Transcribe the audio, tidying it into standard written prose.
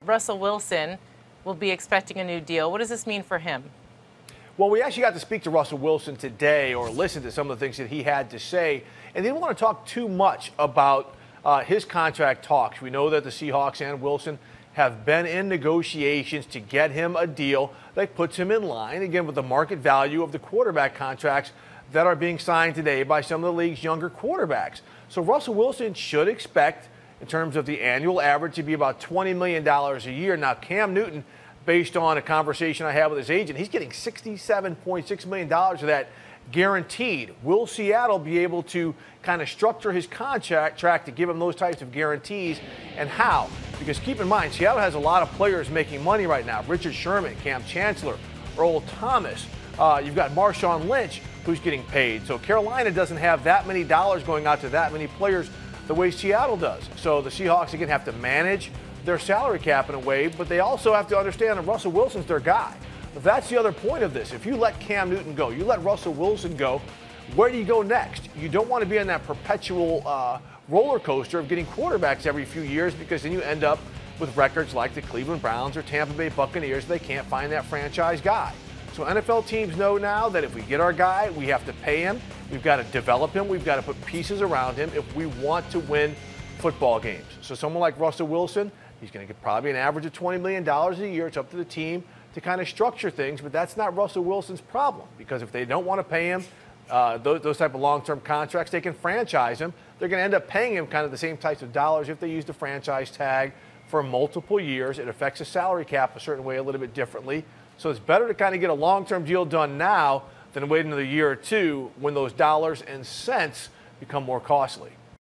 Russell Wilson will be expecting a new deal. What does this mean for him? Well, we actually got to speak to Russell Wilson today, or listen to some of the things that he had to say, and didn't want to talk too much about his contract talks. We know that the Seahawks and Wilson have been in negotiations to get him a deal that puts him in line, again, with the market value of the quarterback contracts that are being signed today by some of the league's younger quarterbacks. So Russell Wilson should expect, in terms of the annual average, to be about $20 million a year. Now, Cam Newton, based on a conversation I had with his agent, he's getting $67.6 million of that guaranteed. Will Seattle be able to kind of structure his contract to give him those types of guarantees, and how? Because keep in mind, Seattle has a lot of players making money right now. Richard Sherman, Cam Chancellor, Earl Thomas. You've got Marshawn Lynch, who's getting paid. So Carolina doesn't have that many dollars going out to that many players the way Seattle does. So the Seahawks, again, have to manage their salary cap in a way, but they also have to understand that Russell Wilson's their guy. That's the other point of this. If you let Cam Newton go, you let Russell Wilson go, where do you go next? You don't want to be in that perpetual roller coaster of getting quarterbacks every few years, because then you end up with records like the Cleveland Browns or Tampa Bay Buccaneers. They can't find that franchise guy. So NFL teams know now that if we get our guy, we have to pay him. We've got to develop him. We've got to put pieces around him if we want to win football games. So someone like Russell Wilson, he's going to get probably an average of $20 million a year. It's up to the team to kind of structure things, but that's not Russell Wilson's problem, because if they don't want to pay him those type of long-term contracts, they can franchise him. They're going to end up paying him kind of the same types of dollars if they use the franchise tag for multiple years. It affects the salary cap a certain way, a little bit differently. So it's better to kind of get a long-term deal done now than wait another year or two when those dollars and cents become more costly.